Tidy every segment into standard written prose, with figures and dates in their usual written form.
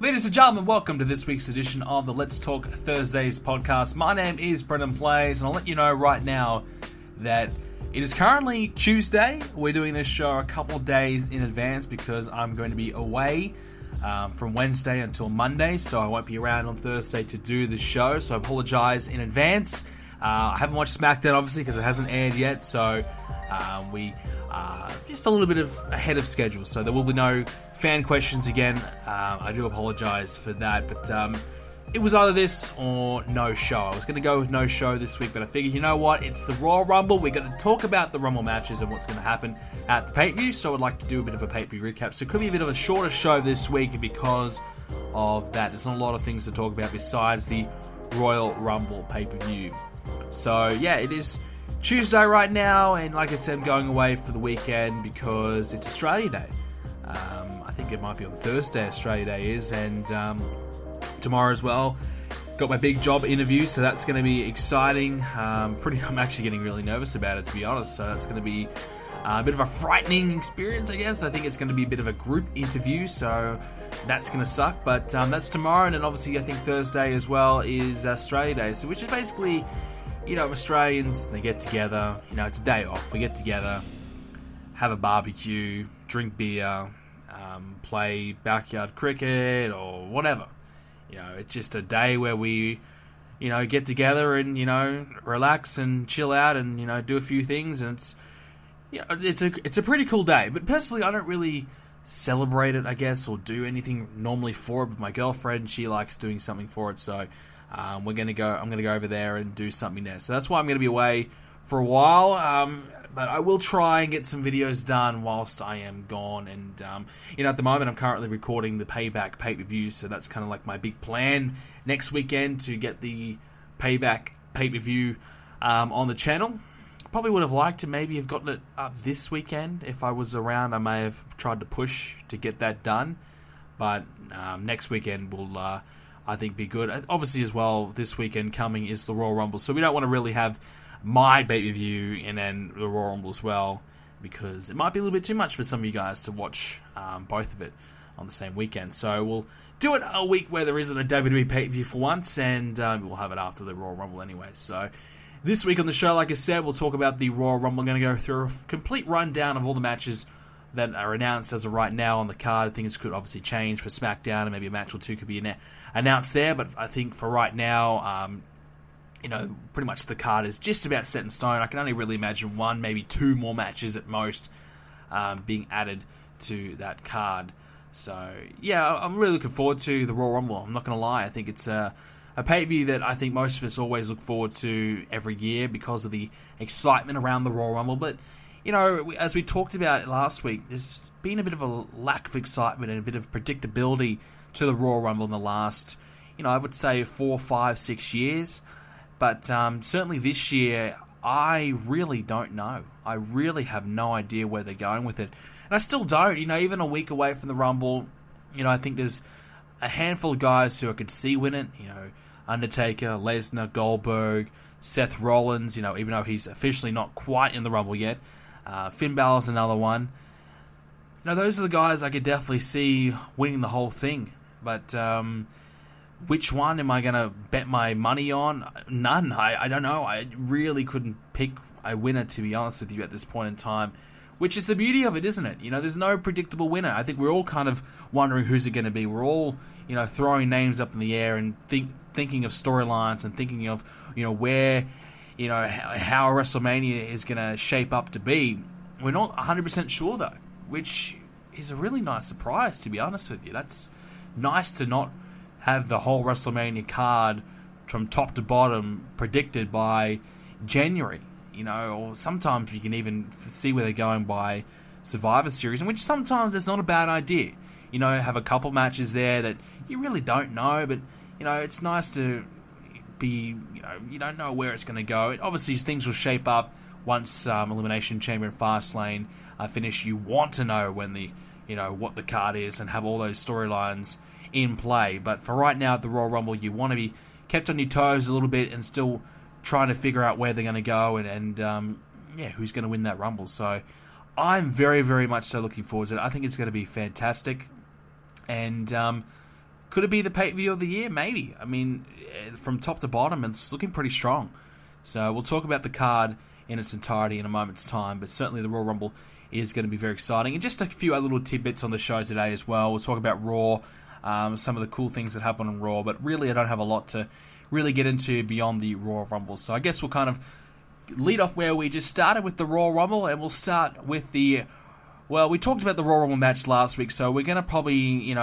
Ladies and gentlemen, welcome to this week's edition of the Let's Talk Thursdays podcast. My name is Brendan Plays, and I'll let you know right now that it is currently Tuesday. We're doing this show a couple of days in advance because I'm going to be away from Wednesday until Monday, so I won't be around on Thursday to do the show, so I apologize in advance. I haven't watched SmackDown, obviously, because it hasn't aired yet, so we are just a little bit ahead of schedule, so there will be no fan questions again. I do apologize for that, but it was either this or no show. I was going to go with no show this week, but I figured, you know what, it's the Royal Rumble. We're going to talk about the Rumble matches and what's going to happen at the pay-per-view, so I'd like to do a bit of a pay-per-view recap. So it could be a bit of a shorter show this week because of that. There's not a lot of things to talk about besides the Royal Rumble pay-per-view. So yeah, it is Tuesday right now, and like I said, I'm going away for the weekend because it's Australia Day. I think it might be on Thursday, Australia Day is, and tomorrow as well. Got my big job interview, so that's going to be exciting. I'm actually getting really nervous about it, to be honest, so that's going to be a bit of a frightening experience, I guess. I think it's going to be a bit of a group interview, so that's going to suck, but that's tomorrow, and then obviously I think Thursday as well is Australia Day, so which is basically, you know, Australians, they get together, you know, it's a day off, we get together, have a barbecue, drink beer, play backyard cricket or whatever. You know, it's just a day where we, you know, get together and, you know, relax and chill out and, you know, do a few things, and it's, you know, it's a pretty cool day. But personally, I don't really celebrate it, I guess, or do anything normally for it. But my girlfriend, she likes doing something for it, so I'm gonna go over there and do something there. So that's why I'm gonna be away for a while. But I will try and get some videos done whilst I am gone. And, you know, at the moment I'm currently recording the Payback pay-per-view, so that's kind of like my big plan next weekend to get the Payback pay-per-view on the channel. Probably would have liked to maybe have gotten it up this weekend. If I was around, I may have tried to push to get that done. But next weekend will, I think, be good. Obviously, as well, this weekend coming is the Royal Rumble, so we don't want to really have my pay-per-view and then the Royal Rumble as well, because it might be a little bit too much for some of you guys to watch both of it on the same weekend. So we'll do it a week where there isn't a WWE pay-per-view for once, and we'll have it after the Royal Rumble anyway. So this week on the show, like I said, we'll talk about the Royal Rumble. I'm going to go through a complete rundown of all the matches that are announced as of right now on the card. Things could obviously change for SmackDown, and maybe a match or two could be announced there, but I think for right now, you know, pretty much the card is just about set in stone. I can only really imagine one, maybe two more matches at most being added to that card. So, yeah, I'm really looking forward to the Royal Rumble. I'm not going to lie. I think it's a pay-per-view that I think most of us always look forward to every year because of the excitement around the Royal Rumble. But, you know, as we talked about last week, there's been a bit of a lack of excitement and a bit of predictability to the Royal Rumble in the last, you know, I would say 4, 5, 6 years. But certainly this year, I really don't know. I really have no idea where they're going with it. And I still don't. You know, even a week away from the Rumble, you know, I think there's a handful of guys who I could see win it. You know, Undertaker, Lesnar, Goldberg, Seth Rollins, you know, even though he's officially not quite in the Rumble yet. Finn Balor's another one. You know, those are the guys I could definitely see winning the whole thing. But which one am I going to bet my money on? None. I don't know. I really couldn't pick a winner, to be honest with you, at this point in time, which is the beauty of it, isn't it? You know, there's no predictable winner. I think we're all kind of wondering who's it going to be. We're all, you know, throwing names up in the air and thinking of storylines and thinking of, you know, where, you know, how WrestleMania is going to shape up to be. We're not 100% sure, though, which is a really nice surprise, to be honest with you. That's nice to not have the whole WrestleMania card from top to bottom predicted by January, you know, or sometimes you can even see where they're going by Survivor Series, in which sometimes it's not a bad idea. You know, have a couple matches there that you really don't know, but, you know, it's nice to be, you know, you don't know where it's going to go. Obviously, things will shape up once Elimination Chamber and Fastlane finish. You want to know when the, you know, what the card is and have all those storylines in play. But for right now at the Royal Rumble, you want to be kept on your toes a little bit and still trying to figure out where they're going to go and who's going to win that Rumble. So I'm very, very much so looking forward to it. I think it's going to be fantastic. And Could it be the pay-per-view of the year? Maybe. I mean, from top to bottom, it's looking pretty strong. So we'll talk about the card in its entirety in a moment's time, but certainly the Royal Rumble is going to be very exciting. And just a few other little tidbits on the show today as well. We'll talk about Raw, some of the cool things that happen on Raw, but really I don't have a lot to really get into beyond the Royal Rumble. So I guess we'll kind of lead off where we just started with the Royal Rumble, and we'll start with the... Well, we talked about the Royal Rumble match last week, so we're going to probably,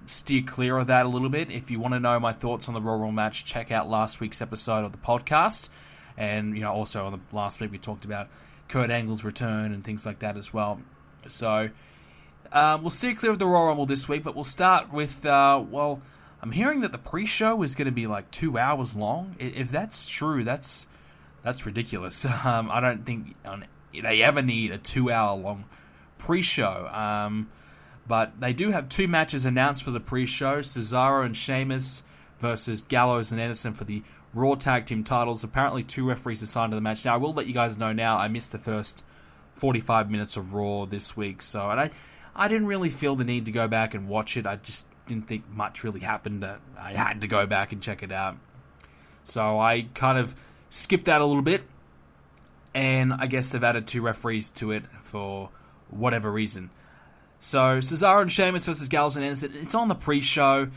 steer clear of that a little bit. If you want to know my thoughts on the Royal Rumble match, check out last week's episode of the podcast. And, also on the last week we talked about Kurt Angle's return and things like that as well. So, we'll steer clear of the Royal Rumble this week, but we'll start with, I'm hearing that the pre-show is going to be like 2 hours long. If that's true, that's ridiculous. I don't think they ever need a 2 hour long pre-show, but they do have two matches announced for the pre-show: Cesaro and Sheamus versus Gallows and Anderson for the Raw Tag Team titles. Apparently 2 referees assigned to the match. Now, I will let you guys know now, I missed the first 45 minutes of Raw this week, so and I didn't really feel the need to go back and watch it. I just didn't think much really happened. I had to go back and check it out, so I kind of skipped that a little bit, and I guess they've added 2 referees to it for whatever reason. So Cesaro and Sheamus versus Gallows and Anderson. It's on the pre-show.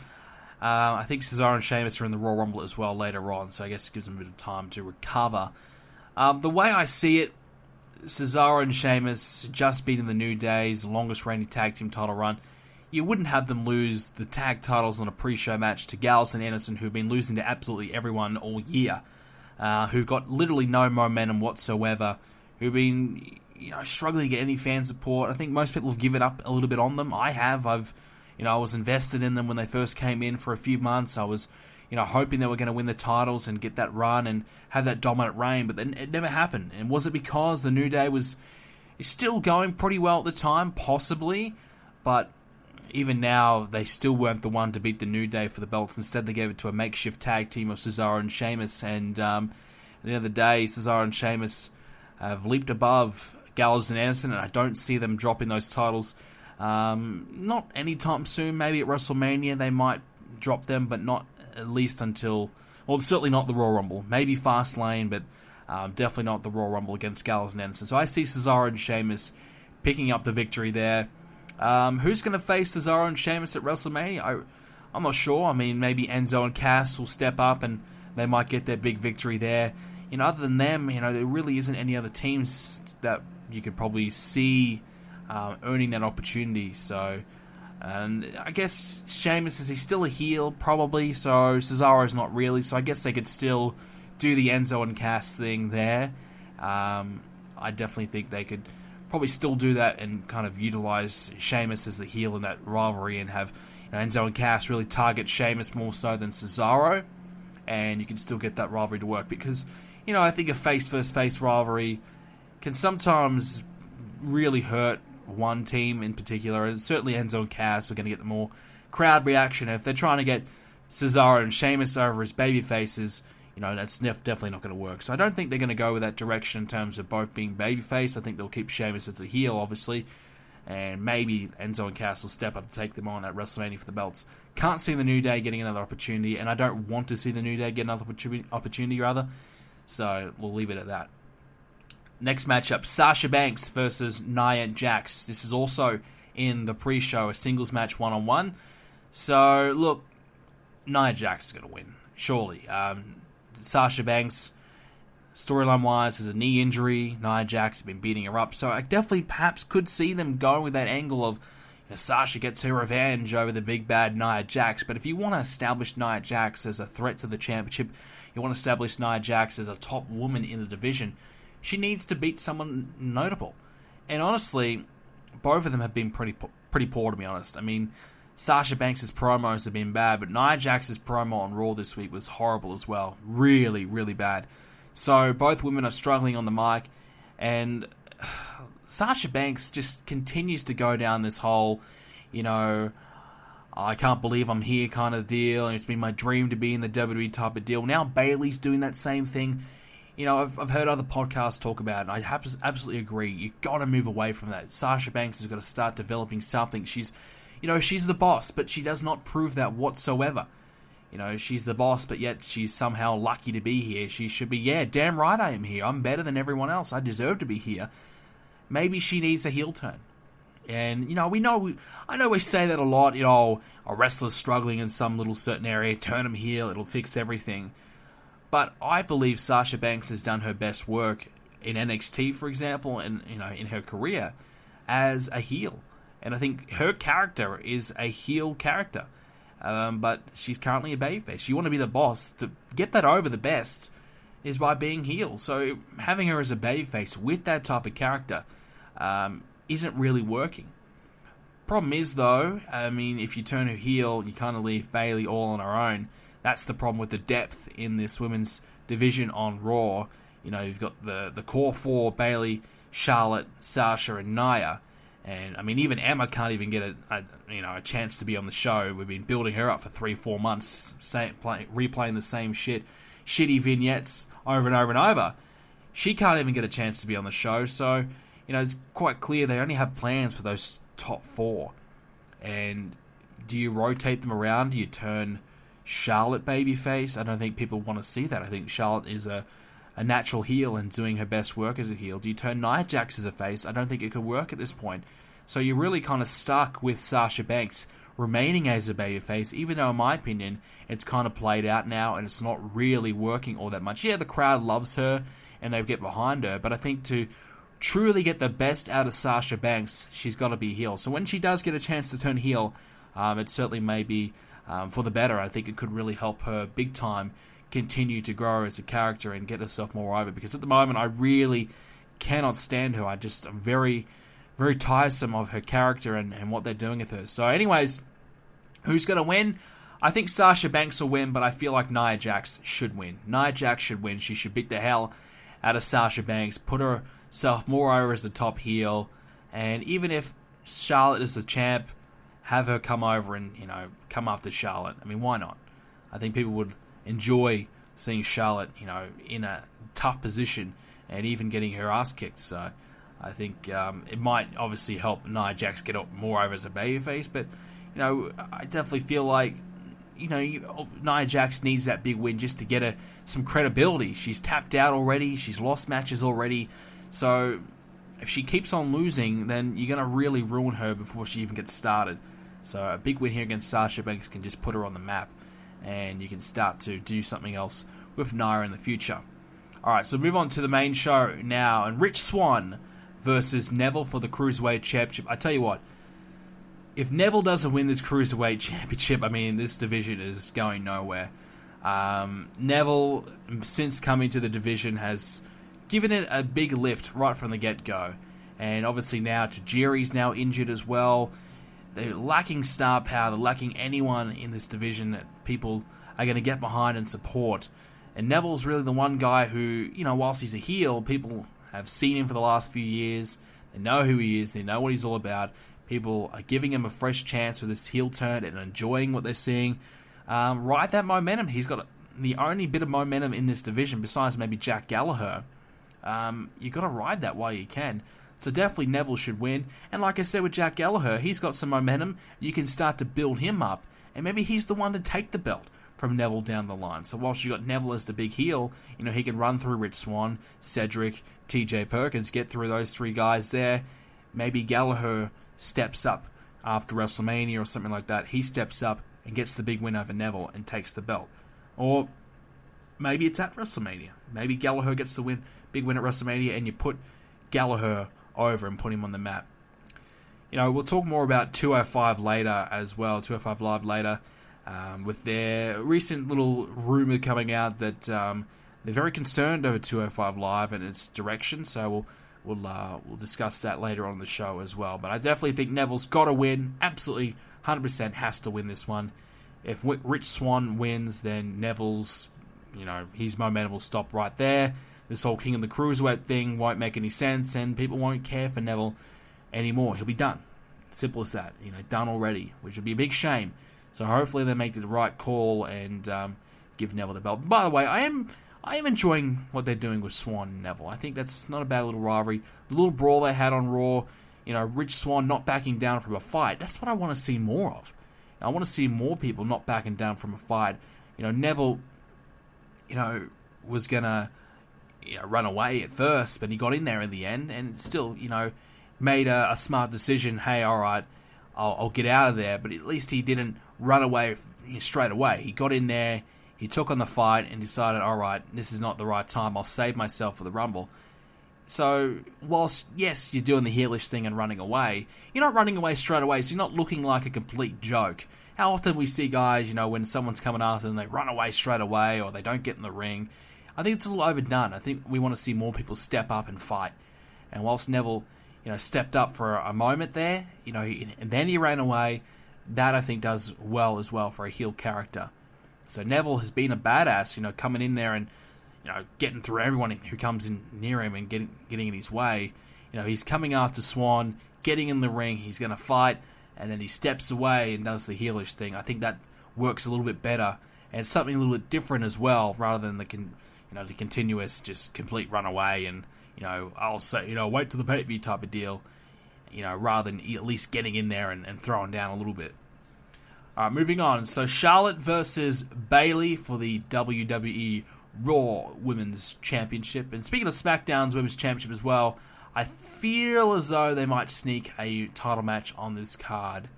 I think Cesaro and Sheamus are in the Royal Rumble as well later on, so I guess it gives them a bit of time to recover. The way I see it, Cesaro and Sheamus just beating the New Day's longest reigning tag team title run. You wouldn't have them lose the tag titles on a pre-show match to Gallows and Anderson, who've been losing to absolutely everyone all year, who've got literally no momentum whatsoever, who've been struggling to get any fan support. I think most people have given up a little bit on them. I have. I was invested in them when they first came in for a few months. I was, hoping they were going to win the titles and get that run and have that dominant reign, but then it never happened. And was it because the New Day is still going pretty well at the time? Possibly, but even now, they still weren't the one to beat the New Day for the belts. Instead, they gave it to a makeshift tag team of Cesaro and Sheamus, and at the end of the day, Cesaro and Sheamus have leaped above Gallows and Anderson, and I don't see them dropping those titles. Not anytime soon. Maybe at WrestleMania they might drop them, but not at least until... Well, certainly not the Royal Rumble. Maybe Fastlane, but definitely not the Royal Rumble against Gallows and Anderson. So I see Cesaro and Sheamus picking up the victory there. Who's going to face Cesaro and Sheamus at WrestleMania? I'm not sure. I mean, maybe Enzo and Cass will step up and they might get their big victory there. Other than them, there really isn't any other teams that you could probably see earning that opportunity. So, and I guess Sheamus, is he still a heel? Probably. So Cesaro's not really. So I guess they could still do the Enzo and Cass thing there. I definitely think they could probably still do that and kind of utilize Sheamus as the heel in that rivalry and have Enzo and Cass really target Sheamus more so than Cesaro, and you can still get that rivalry to work because I think a face versus face rivalry can sometimes really hurt one team in particular, and certainly Enzo and Cass are going to get the more crowd reaction. If they're trying to get Cesaro and Sheamus over as baby faces, that's definitely not going to work. So I don't think they're going to go with that direction in terms of both being babyface. I think they'll keep Sheamus as a heel, obviously, and maybe Enzo and Cass will step up to take them on at WrestleMania for the belts. Can't see the New Day getting another opportunity, and I don't want to see the New Day get another opportunity, rather. So we'll leave it at that. Next matchup, Sasha Banks versus Nia Jax. This is also in the pre-show, a singles match one-on-one. So, look, Nia Jax is going to win, surely. Sasha Banks, storyline-wise, has a knee injury. Nia Jax has been beating her up. So I definitely perhaps could see them going with that angle of Sasha gets her revenge over the big bad Nia Jax. But if you want to establish Nia Jax as a threat to the championship, you want to establish Nia Jax as a top woman in the division, she needs to beat someone notable. And honestly, both of them have been pretty poor, to be honest. I mean, Sasha Banks' promos have been bad, but Nia Jax's promo on Raw this week was horrible as well. Really, really bad. So both women are struggling on the mic, and Sasha Banks just continues to go down this whole, I can't believe I'm here kind of deal, and it's been my dream to be in the WWE type of deal. Now Bayley's doing that same thing. I've heard other podcasts talk about it, and I absolutely agree. You've got to move away from that. Sasha Banks has got to start developing something. She's, she's the boss, but she does not prove that whatsoever. She's the boss, but yet she's somehow lucky to be here. She should be, damn right I am here. I'm better than everyone else. I deserve to be here. Maybe she needs a heel turn. And, I know we say that a lot, a wrestler's struggling in some little certain area, turn him heel, it'll fix everything. But I believe Sasha Banks has done her best work in NXT, for example, and, in her career as a heel. And I think her character is a heel character. But she's currently a babyface. You want to be the boss. To get that over the best is by being heel. So having her as a babyface with that type of character isn't really working. Problem is, though, if you turn her heel, you kind of leave Bayley all on her own. That's the problem with the depth in this women's division on Raw. You've got the core four, Bayley, Charlotte, Sasha, and Nia. And, even Emma can't even get a chance to be on the show. We've been building her up for 3-4 months, replaying the same shitty vignettes over and over and over. She can't even get a chance to be on the show. So, it's quite clear they only have plans for those top four. And do you rotate them around? Do you turn Charlotte babyface? I don't think people want to see that. I think Charlotte is a natural heel and doing her best work as a heel. Do you turn Nia Jax as a face? I don't think it could work at this point. So you're really kind of stuck with Sasha Banks remaining as a babyface, even though in my opinion it's kind of played out now and it's not really working all that much. Yeah, the crowd loves her and they get behind her, but I think to truly get the best out of Sasha Banks, she's got to be heel. So when she does get a chance to turn heel, it certainly may be for the better. I think it could really help her big time continue to grow as a character and get herself more over, because at the moment I really cannot stand her. I'm very, very tiresome of her character and what they're doing with her. So anyways, who's going to win? I think Sasha Banks will win, but I feel like Nia Jax should win. Nia Jax should win. She should beat the hell out of Sasha Banks, put herself more over as the top heel, and even if Charlotte is the champ, have her come over and, come after Charlotte. Why not? I think people would enjoy seeing Charlotte, in a tough position and even getting her ass kicked. So I think it might obviously help Nia Jax get up more over as a babyface, but I definitely feel like Nia Jax needs that big win just to get her some credibility. She's tapped out already. She's lost matches already. So if she keeps on losing, then you're going to really ruin her before she even gets started. So a big win here against Sasha Banks can just put her on the map, and you can start to do something else with Nia in the future. Alright, so move on to the main show now, and Rich Swann versus Neville for the Cruiserweight Championship. I tell you what, if Neville doesn't win this Cruiserweight Championship, this division is going nowhere. Neville, since coming to the division, has given it a big lift right from the get-go. And obviously now Tajiri's now injured as well. They're lacking star power. They're lacking anyone in this division that people are going to get behind and support. And Neville's really the one guy who, whilst he's a heel, people have seen him for the last few years. They know who he is. They know what he's all about. People are giving him a fresh chance for this heel turn and enjoying what they're seeing. Ride that momentum. He's got the only bit of momentum in this division, besides maybe Jack Gallagher. You've got to ride that while you can. So definitely Neville should win. And like I said with Jack Gallagher, he's got some momentum. You can start to build him up. And maybe he's the one to take the belt from Neville down the line. So whilst you got Neville as the big heel, he can run through Rich Swann, Cedric, TJ Perkins, get through those three guys there. Maybe Gallagher steps up after WrestleMania or something like that. He steps up and gets the big win over Neville and takes the belt. Or maybe it's at WrestleMania. Maybe Gallagher gets the big win at WrestleMania, and you put Gallagher over and put him on the map. We'll talk more about 205 later as well, 205 Live later, with their recent little rumor coming out that they're very concerned over 205 Live and its direction, so we'll discuss that later on in the show as well. But I definitely think Neville's got to win, absolutely 100% has to win this one. If Rich Swann wins, then Neville's, his momentum will stop right there. This whole King of the Cruiserweight thing won't make any sense, and people won't care for Neville anymore. He'll be done. Simple as that. Done already, which would be a big shame. So hopefully they make the right call and give Neville the belt. By the way, I am enjoying what they're doing with Swann and Neville. I think that's not a bad little rivalry. The little brawl they had on Raw, Rich Swann not backing down from a fight. That's what I want to see more of. I want to see more people not backing down from a fight. Neville, was going to run away at first, but he got in there in the end and still, made a smart decision. Hey, all right, I'll get out of there. But at least he didn't run away straight away. He got in there, he took on the fight and decided, all right, this is not the right time. I'll save myself for the Rumble. So, whilst, yes, you're doing the heelish thing and running away, you're not running away straight away, so you're not looking like a complete joke. How often we see guys, when someone's coming after them, they run away straight away, or they don't get in the ring. I think it's a little overdone. I think we want to see more people step up and fight. And whilst Neville, stepped up for a moment there, and then he ran away, that I think does well as well for a heel character. So Neville has been a badass, coming in there and, getting through everyone who comes in near him and getting in his way. He's coming after Swann, getting in the ring, he's going to fight, and then he steps away and does the heelish thing. I think that works a little bit better, and it's something a little bit different as well, rather than the continuous just complete runaway and, I'll say, wait till the pay-per-view type of deal, rather than at least getting in there and throwing down a little bit. All right, moving on. So Charlotte versus Bayley for the WWE Raw Women's Championship. And speaking of SmackDown's Women's Championship as well, I feel as though they might sneak a title match on this card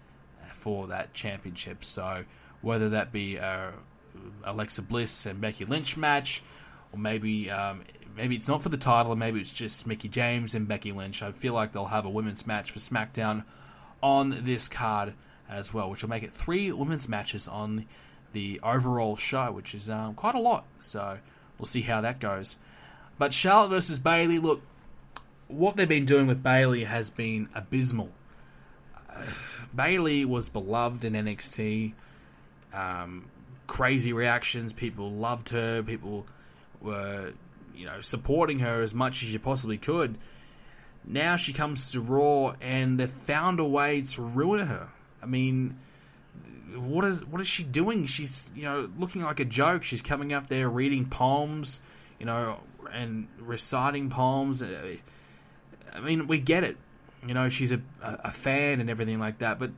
for that championship. So whether that be Alexa Bliss and Becky Lynch match, or maybe it's not for the title, or maybe it's just Mickie James and Becky Lynch. I feel like they'll have a women's match for SmackDown on this card as well, which will make it 3 women's matches on the overall show, which is quite a lot. So we'll see how that goes. But Charlotte versus Bayley, look, what they've been doing with Bayley has been abysmal. Bayley was beloved in NXT. Crazy reactions. People loved her. People were, supporting her as much as you possibly could. Now she comes to Raw, and they've found a way to ruin her. I mean, what is she doing? She's, looking like a joke. She's coming up there reading poems, and reciting poems. I mean, we get it. She's a fan and everything like that, but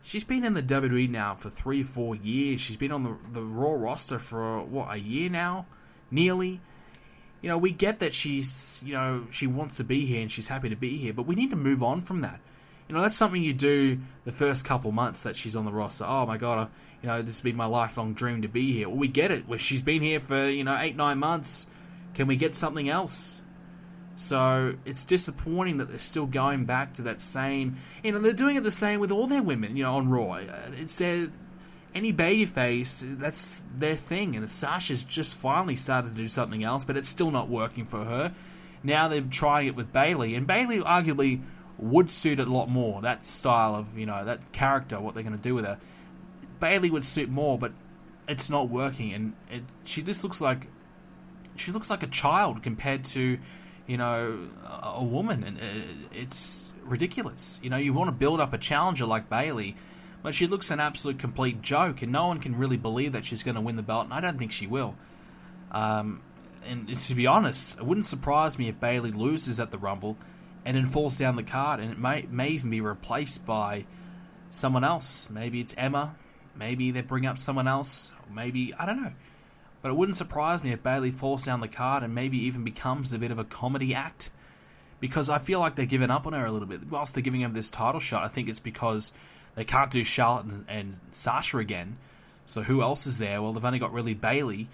she's been in the WWE now for 3-4 years. She's been on the Raw roster for, a year now? Nearly. We get that she's, she wants to be here and she's happy to be here, but we need to move on from that. That's something you do the first couple months that she's on the roster. Oh my God, this has been my lifelong dream to be here. Well, we get it. Well, she's been here for, 8-9 months. Can we get something else? So it's disappointing that they're still going back to that same... they're doing it the same with all their women, on Raw. It's any babyface, that's their thing. And Sasha's just finally started to do something else, but it's still not working for her. Now they're trying it with Bayley, and Bayley arguably would suit it a lot more. That style of, that character, what they're going to do with her. Bayley would suit more, but it's not working, and she just looks like a child compared to, a woman, and it's ridiculous. You want to build up a challenger like Bayley, but she looks an absolute complete joke, and no one can really believe that she's going to win the belt, and I don't think she will. And to be honest, it wouldn't surprise me if Bayley loses at the Rumble and then falls down the card, and it may even be replaced by someone else. Maybe it's Emma, maybe they bring up someone else, maybe, I don't know. But it wouldn't surprise me if Bayley falls down the card and maybe even becomes a bit of a comedy act. Because I feel like they're giving up on her a little bit. Whilst they're giving her this title shot, I think it's because they can't do Charlotte and Sasha again. So who else is there? Well, they've only got really Bayley.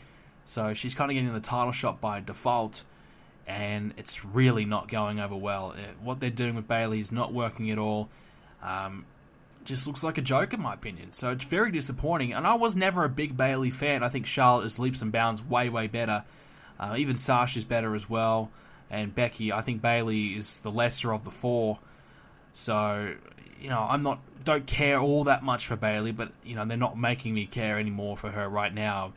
So she's kind of getting the title shot by default. And it's really not going over well. What they're doing with Bayley is not working at all. Just looks like a joke in my opinion. So it's very disappointing. And I was never a big Bayley fan. I think Charlotte is leaps and bounds way, way better. Even Sasha's better as well. And Becky, I think Bayley is the lesser of the 4. So, don't care all that much for Bayley, but, they're not making me care anymore for her right now.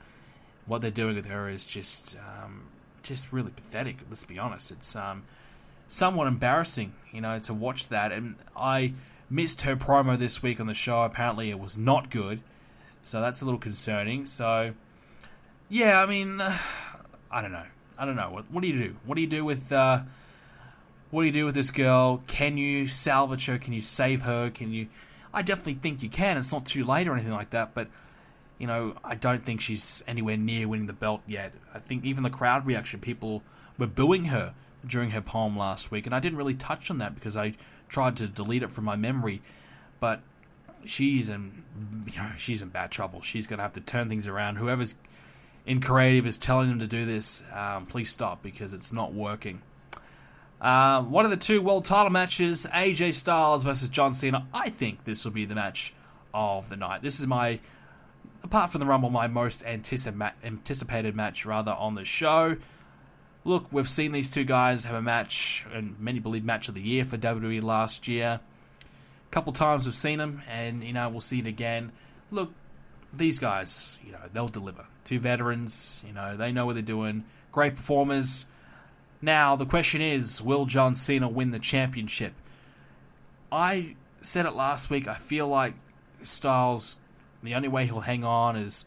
What they're doing with her is just really pathetic, let's be honest. It's somewhat embarrassing, to watch that. And I missed her promo this week on the show. Apparently it was not good. So that's a little concerning. So, yeah, I mean, I don't know. What do you do? What do you do with what do you do with this girl? Can you salvage her? Can you save her? I definitely think you can. It's not too late or anything like that, but I don't think she's anywhere near winning the belt yet. I think even the crowd reaction, people were booing her during her poem last week, and I didn't really touch on that because I tried to delete it from my memory, but she's in bad trouble. She's going to have to turn things around. Whoever's in creative is telling them to do this, please stop, because it's not working. One of the two world title matches, AJ Styles versus John Cena. I think this will be the match of the night. This is apart from the Rumble, my most anticipated match on the show. Look, we've seen these two guys have a match, and many believe match of the year for WWE last year. A couple times we've seen them, and we'll see it again. Look, these guys, they'll deliver. Two veterans, they know what they're doing. Great performers. Now, the question is, will John Cena win the championship? I said it last week, I feel like Styles, the only way he'll hang on is,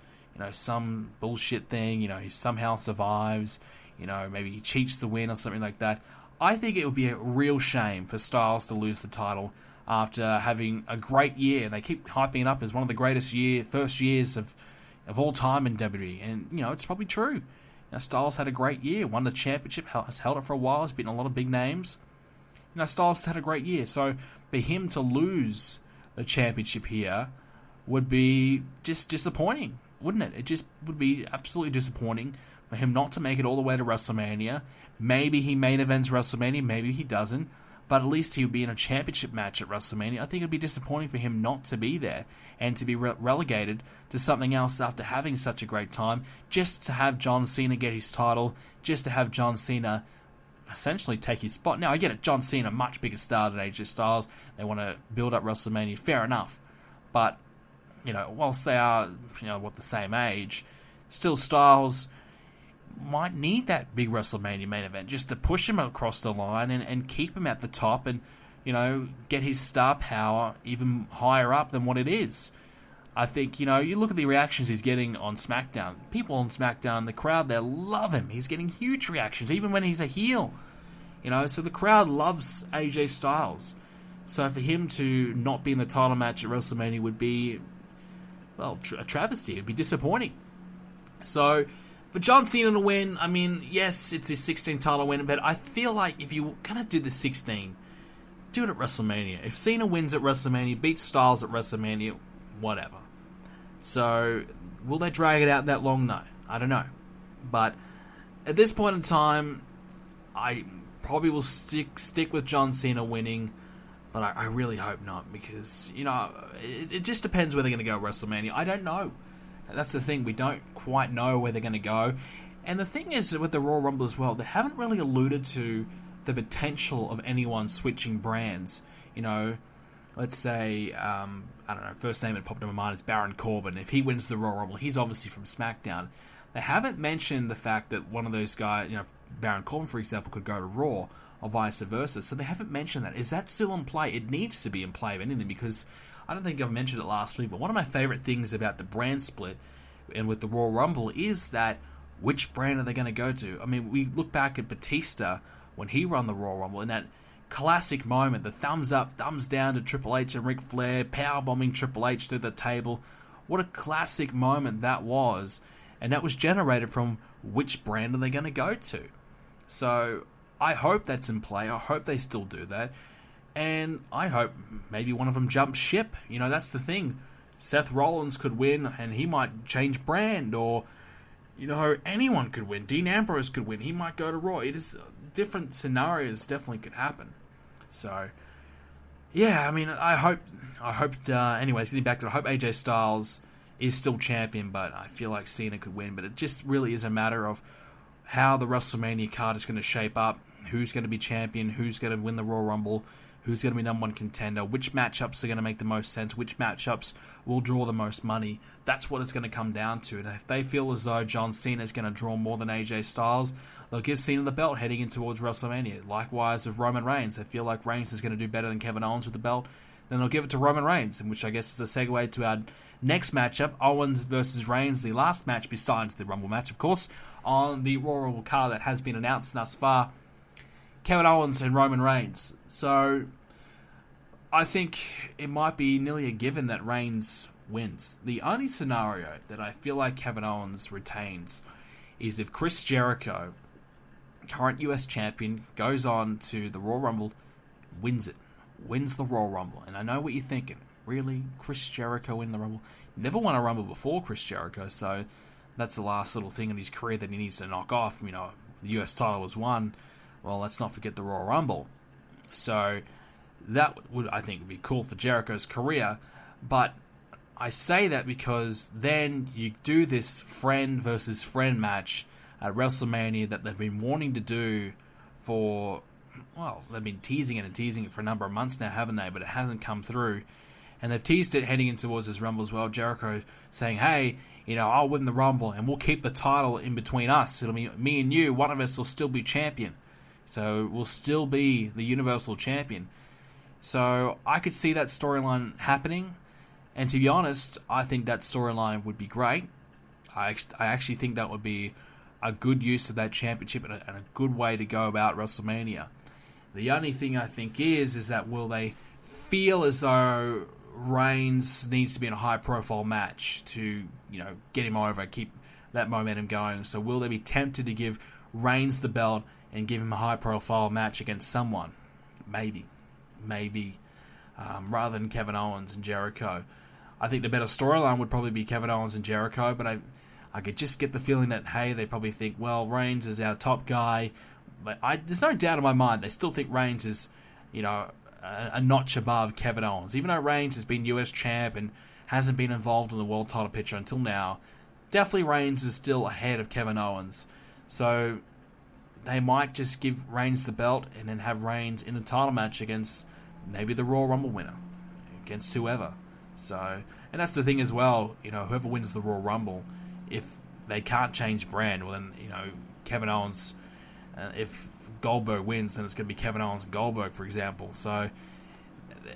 some bullshit thing, he somehow survives, maybe he cheats to win or something like that. I think it would be a real shame for Styles to lose the title after having a great year. They keep hyping it up as one of the greatest first years of all time in WWE, and, it's probably true. Styles had a great year, won the championship, has held it for a while, has beaten a lot of big names. Styles had a great year, so for him to lose the championship here would be just disappointing, wouldn't it? It just would be absolutely disappointing for him not to make it all the way to WrestleMania. Maybe he main events WrestleMania, maybe he doesn't, but at least he would be in a championship match at WrestleMania. I think it would be disappointing for him not to be there and to be relegated to something else after having such a great time, just to have John Cena get his title, just to have John Cena essentially take his spot. Now, I get it, John Cena, much bigger star than AJ Styles. They want to build up WrestleMania, fair enough. But, whilst they are, the same age, still Styles might need that big WrestleMania main event just to push him across the line and keep him at the top and, get his star power even higher up than what it is. I think, you look at the reactions he's getting on SmackDown. People on SmackDown, the crowd there love him. He's getting huge reactions, even when he's a heel. So the crowd loves AJ Styles. So for him to not be in the title match at WrestleMania would be, a travesty. It would be disappointing. So for John Cena to win, I mean, yes, it's his 16th title win, but I feel like if you're going to do the 16, do it at WrestleMania. If Cena wins at WrestleMania, beats Styles at WrestleMania, whatever. So, will they drag it out that long? No. I don't know. But at this point in time, I probably will stick with John Cena winning, but I really hope not, because, it just depends where they're going to go at WrestleMania. I don't know. That's the thing. We don't quite know where they're going to go. And the thing is, with the Royal Rumble as well, they haven't really alluded to the potential of anyone switching brands. Let's say, I don't know, first name that popped in my mind is Baron Corbin. If he wins the Royal Rumble, he's obviously from SmackDown. They haven't mentioned the fact that one of those guys, Baron Corbin, for example, could go to Raw, or vice versa. So they haven't mentioned that. Is that still in play? It needs to be in play, if anything, because I don't think I've mentioned it last week, but one of my favorite things about the brand split and with the Royal Rumble is that which brand are they going to go to? I mean, we look back at Batista when he won the Royal Rumble, in that classic moment, the thumbs up, thumbs down to Triple H and Ric Flair, powerbombing Triple H through the table. What a classic moment that was, and that was generated from which brand are they going to go to. So I hope that's in play. I hope they still do that, and I hope maybe one of them jumps ship. That's the thing. Seth Rollins could win, and he might change brand, or anyone could win. Dean Ambrose could win. He might go to Raw. It is different scenarios definitely could happen. So, yeah, I mean, I hope, anyways, getting back to it, I hope AJ Styles is still champion, but I feel like Cena could win. But it just really is a matter of how the WrestleMania card is going to shape up, who's going to be champion, who's going to win the Royal Rumble, who's going to be number one contender, which matchups are going to make the most sense, which matchups will draw the most money. That's what it's going to come down to. And if they feel as though John Cena is going to draw more than AJ Styles, they'll give Cena the belt heading in towards WrestleMania. Likewise with Roman Reigns. They feel like Reigns is going to do better than Kevin Owens with the belt, then they'll give it to Roman Reigns, in which I guess is a segue to our next matchup, Owens versus Reigns, the last match besides the Rumble match, of course, on the Royal Rumble card that has been announced thus far. Kevin Owens and Roman Reigns. So I think it might be nearly a given that Reigns wins. The only scenario that I feel like Kevin Owens retains is if Chris Jericho, current US champion, goes on to the Royal Rumble, wins the Royal Rumble. And I know what you're thinking. Really? Chris Jericho win the Rumble? Never won a Rumble before Chris Jericho, so that's the last little thing in his career that he needs to knock off. You know, the US title was won. Well, let's not forget the Royal Rumble. So that would, I think, be cool for Jericho's career. But I say that because then you do this friend versus friend match at WrestleMania that they've been wanting to do for, well, they've been teasing it for a number of months now, haven't they? But it hasn't come through. And they've teased it heading in towards this Rumble as well. Jericho saying, hey, you know, I'll win the Rumble and we'll keep the title in between us. It'll be me and you. One of us will still be champion. So we'll still be the Universal Champion. So I could see that storyline happening. And to be honest, I think that storyline would be great. I actually think that would be a good use of that championship and a good way to go about WrestleMania. The only thing I think is that will they feel as though Reigns needs to be in a high-profile match to, you know, get him over, keep that momentum going. So will they be tempted to give Reigns the belt and give him a high-profile match against someone? Maybe. Rather than Kevin Owens and Jericho. I think the better storyline would probably be Kevin Owens and Jericho, but I could just get the feeling that, hey, they probably think, well, Reigns is our top guy. But there's no doubt in my mind they still think Reigns is, you know, a notch above Kevin Owens. Even though Reigns has been US champ and hasn't been involved in the world title picture until now, definitely Reigns is still ahead of Kevin Owens. So they might just give Reigns the belt and then have Reigns in the title match against maybe the Royal Rumble winner, against whoever. So, and that's the thing as well, you know, whoever wins the Royal Rumble, if they can't change brand, well then, you know, Kevin Owens, if Goldberg wins, then it's going to be Kevin Owens and Goldberg, for example. So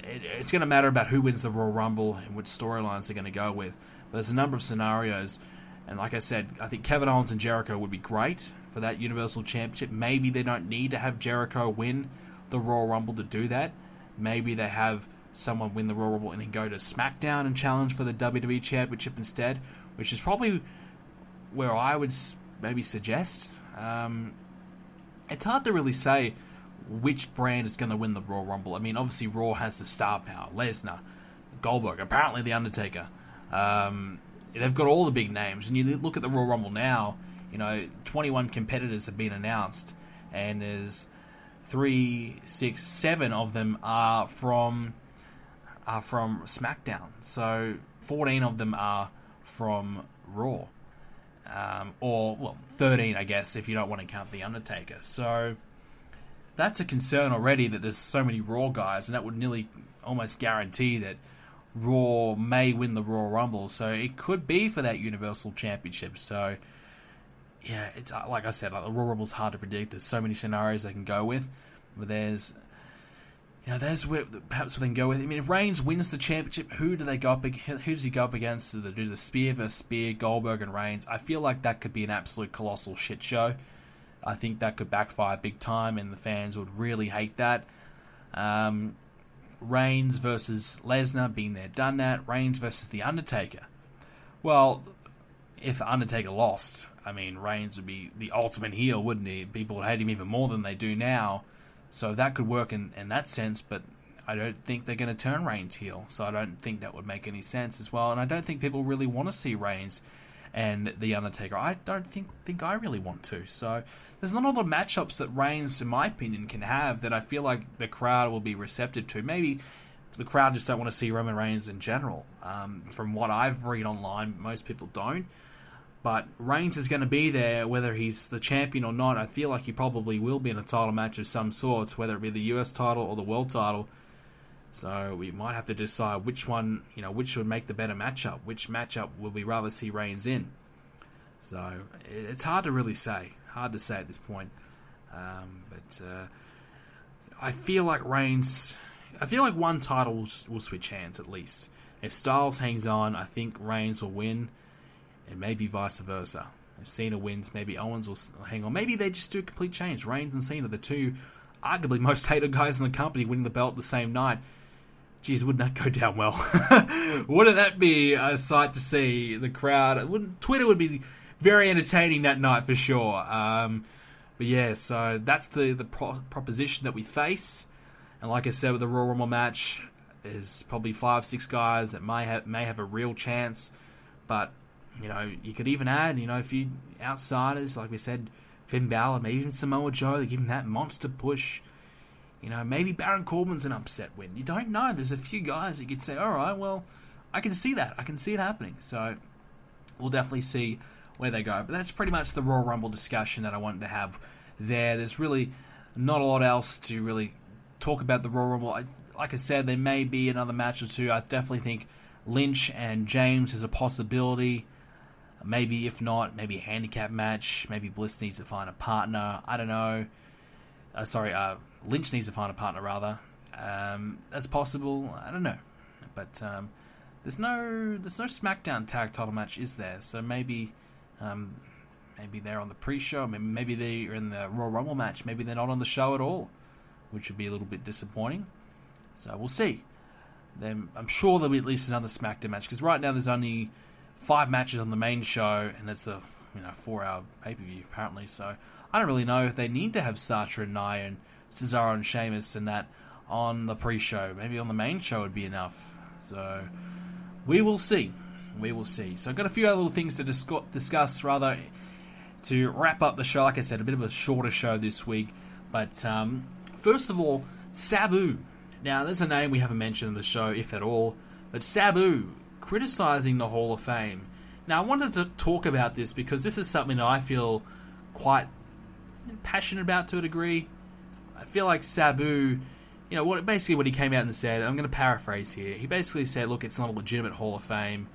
it's going to matter about who wins the Royal Rumble and which storylines they're going to go with. But there's a number of scenarios, and like I said, I think Kevin Owens and Jericho would be great for that Universal Championship. Maybe they don't need to have Jericho win the Royal Rumble to do that. Maybe they have someone win the Royal Rumble and then go to SmackDown and challenge for the WWE Championship instead, which is probably where I would maybe suggest. It's hard to really say which brand is going to win the Royal Rumble. I mean, obviously Raw has the star power. Lesnar, Goldberg, apparently The Undertaker. They've got all the big names. And you look at the Royal Rumble now, you know, 21 competitors have been announced, and there's 7 of them are from SmackDown. So 14 of them are from Raw. 13, I guess, if you don't want to count The Undertaker. So that's a concern already that there's so many Raw guys, and that would nearly almost guarantee that Raw may win the Royal Rumble. So it could be for that Universal Championship. So yeah, it's like I said, like the Royal Rumble's hard to predict. There's so many scenarios they can go with, but there's where perhaps they can go with. I mean, if Reigns wins the championship, who does he go up against? Do they do the spear versus spear, Goldberg and Reigns? I feel like that could be an absolute colossal shit show. I think that could backfire big time, and the fans would really hate that. Reigns versus Lesnar, been there, done that. Reigns versus The Undertaker. Well, if Undertaker lost, I mean, Reigns would be the ultimate heel, wouldn't he? People would hate him even more than they do now. So that could work in that sense, but I don't think they're going to turn Reigns heel. So I don't think that would make any sense as well. And I don't think people really want to see Reigns and The Undertaker. I don't think I really want to. So there's not a lot of matchups that Reigns, in my opinion, can have that I feel like the crowd will be receptive to. Maybe the crowd just don't want to see Roman Reigns in general. From what I've read online, most people don't. But Reigns is going to be there whether he's the champion or not. I feel like he probably will be in a title match of some sorts, whether it be the US title or the world title. So we might have to decide which one, which would make the better matchup. Which matchup will we rather see Reigns in? So it's hard to really say. Hard to say at this point. But I feel like one title will switch hands at least. If Styles hangs on, I think Reigns will win. And maybe vice versa. If Cena wins, maybe Owens will hang on. Maybe they just do a complete change. Reigns and Cena, the two arguably most hated guys in the company winning the belt the same night. Geez, wouldn't that go down well? Wouldn't that be a sight to see? The crowd, Twitter would be very entertaining that night for sure. But yeah, so that's the proposition that we face. And like I said, with the Royal Rumble match, there's probably 5-6 guys that may have a real chance. But, you could even add, a few outsiders, like we said, Finn Balor, maybe even Samoa Joe, they give him that monster push. Maybe Baron Corbin's an upset win. You don't know. There's a few guys that you could say, all right, well, I can see that. I can see it happening. So we'll definitely see where they go. But that's pretty much the Royal Rumble discussion that I wanted to have there. There's really not a lot else to really talk about the Royal Rumble. Like I said, there may be another match or two. I definitely think Lynch and James is a possibility. Maybe, if not, maybe a handicap match. Maybe Bliss needs to find a partner. I don't know. Lynch needs to find a partner, rather. That's possible. I don't know. But there's no SmackDown tag title match, is there? So maybe they're on the pre-show. Maybe they're in the Royal Rumble match. Maybe they're not on the show at all, which would be a little bit disappointing. So we'll see. I'm sure there'll be at least another SmackDown match, because right now there's only 5 matches on the main show, and it's a 4-hour pay-per-view apparently. So I don't really know if they need to have Sasha and Nia and Cesaro and Sheamus and that on the pre-show. Maybe on the main show would be enough. So we will see. So I've got a few other little things to discuss rather to wrap up the show. Like I said, a bit of a shorter show this week. But first of all, Sabu. Now, there's a name we haven't mentioned in the show, if at all. But Sabu, criticizing the Hall of Fame. Now, I wanted to talk about this because this is something that I feel quite passionate about to a degree. I feel like Sabu, what he came out and said, I'm going to paraphrase here. He basically said, look, it's not a legitimate Hall of Fame.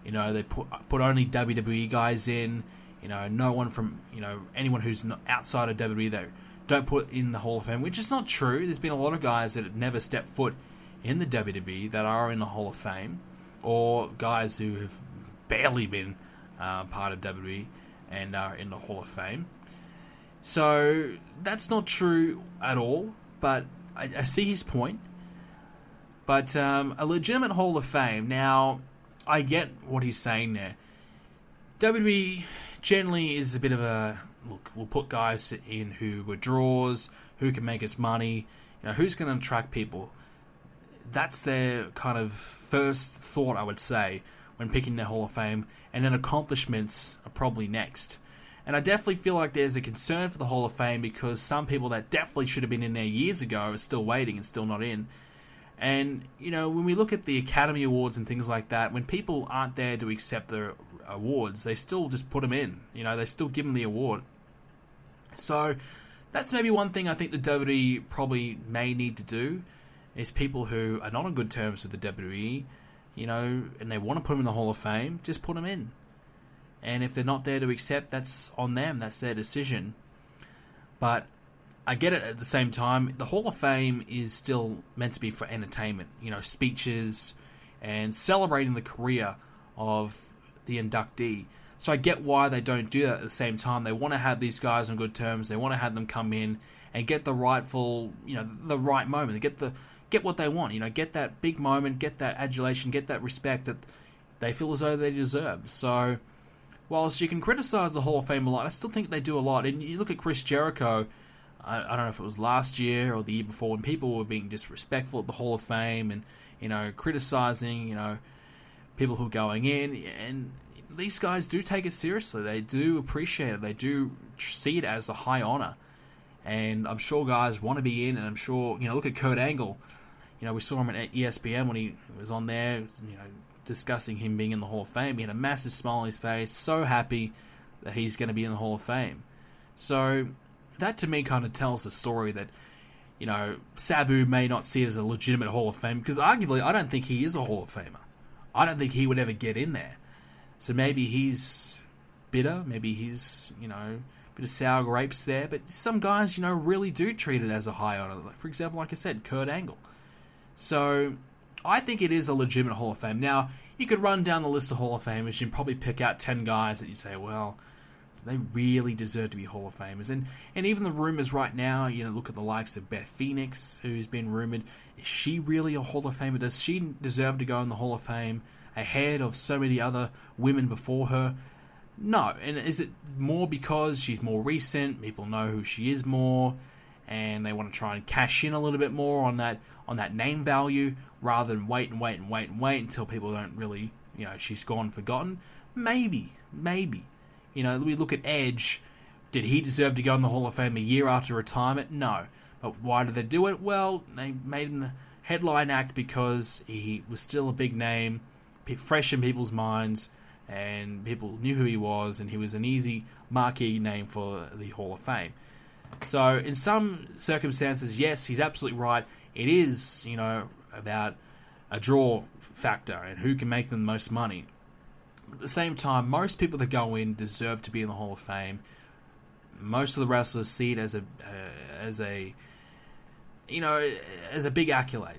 They put only WWE guys in. No one from, anyone who's not outside of WWE that don't put in the Hall of Fame, which is not true. There's been a lot of guys that have never stepped foot in the WWE that are in the Hall of Fame, or guys who have barely been part of WWE and are in the Hall of Fame. So that's not true at all, but I see his point. But a legitimate Hall of Fame, now I get what he's saying there. WWE generally is a bit of a, look, we'll put guys in who were draws, who can make us money, who's going to attract people. That's their kind of first thought, I would say, when picking their Hall of Fame, and then accomplishments are probably next. And I definitely feel like there's a concern for the Hall of Fame because some people that definitely should have been in there years ago are still waiting and still not in. And, when we look at the Academy Awards and things like that, when people aren't there to accept the awards, they still just put them in. They still give them the award. So that's maybe one thing I think the WWE probably may need to do, is people who are not on good terms with the WWE, and they want to put them in the Hall of Fame, just put them in. And if they're not there to accept, that's on them. That's their decision. But I get it at the same time. The Hall of Fame is still meant to be for entertainment. Speeches and celebrating the career of the inductee. So I get why they don't do that at the same time. They want to have these guys on good terms. They want to have them come in and get the rightful, the right moment. Get what they want. Get that big moment, get that adulation, get that respect that they feel as though they deserve. So whilst you can criticize the Hall of Fame a lot, I still think they do a lot. And you look at Chris Jericho, I don't know if it was last year or the year before, when people were being disrespectful at the Hall of Fame and, criticizing, people who are going in. And these guys do take it seriously. They do appreciate it. They do see it as a high honor. And I'm sure guys want to be in, and I'm sure, look at Kurt Angle. We saw him at ESPN when he was on there, discussing him being in the Hall of Fame. He had a massive smile on his face, so happy that he's going to be in the Hall of Fame. So that to me kind of tells the story that, Sabu may not see it as a legitimate Hall of Fame, because arguably I don't think he is a Hall of Famer. I don't think he would ever get in there. So maybe he's bitter, maybe he's, a bit of sour grapes there, but some guys, really do treat it as a high honor. Like, for example, like I said, Kurt Angle. So I think it is a legitimate Hall of Fame. Now, you could run down the list of Hall of Famers and probably pick out 10 guys that you say, well, They really deserve to be Hall of Famers. And even the rumors right now, look at the likes of Beth Phoenix, who's been rumored. Is she really a Hall of Famer? Does she deserve to go in the Hall of Fame ahead of so many other women before her? No. And is it more because she's more recent, people know who she is more, and they want to try and cash in a little bit more on that name value, rather than wait until people don't really, she's gone forgotten? Maybe. We look at Edge. Did he deserve to go in the Hall of Fame a year after retirement? No. But why did they do it? Well, they made him the headline act because he was still a big name, fresh in people's minds, and people knew who he was, and he was an easy marquee name for the Hall of Fame. So in some circumstances, yes, he's absolutely right. It is, about a draw factor and who can make them the most money. At the same time, most people that go in deserve to be in the Hall of Fame. Most of the wrestlers see it as a big accolade.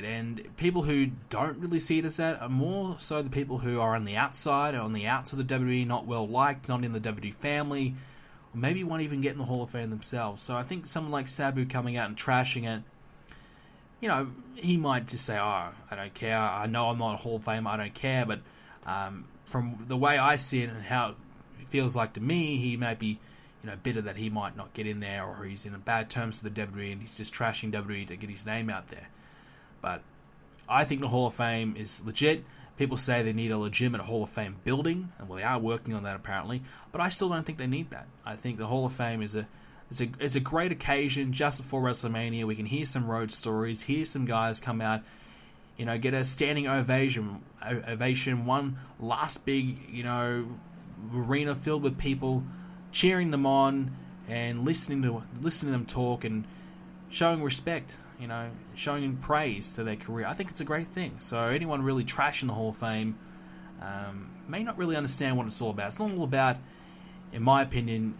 And people who don't really see it as that are more so the people who are on the outside, or on the outs of the WWE, not well liked, not in the WWE family, or maybe won't even get in the Hall of Fame themselves. So I think someone like Sabu coming out and trashing it, he might just say, "Oh, I don't care. I know I'm not a Hall of Famer. I don't care." But from the way I see it and how it feels like to me, he might be, bitter that he might not get in there, or he's in bad terms with the WWE and he's just trashing WWE to get his name out there. But I think the Hall of Fame is legit. People say they need a legitimate Hall of Fame building, and well, they are working on that apparently. But I still don't think they need that. I think the Hall of Fame is a great occasion just before WrestleMania. We can hear some road stories, hear some guys come out, get a standing ovation, one last big, arena filled with people cheering them on and listening to them talk and showing respect, showing praise to their career. I think it's a great thing. So anyone really trashing the Hall of Fame may not really understand what it's all about. It's not all about, in my opinion,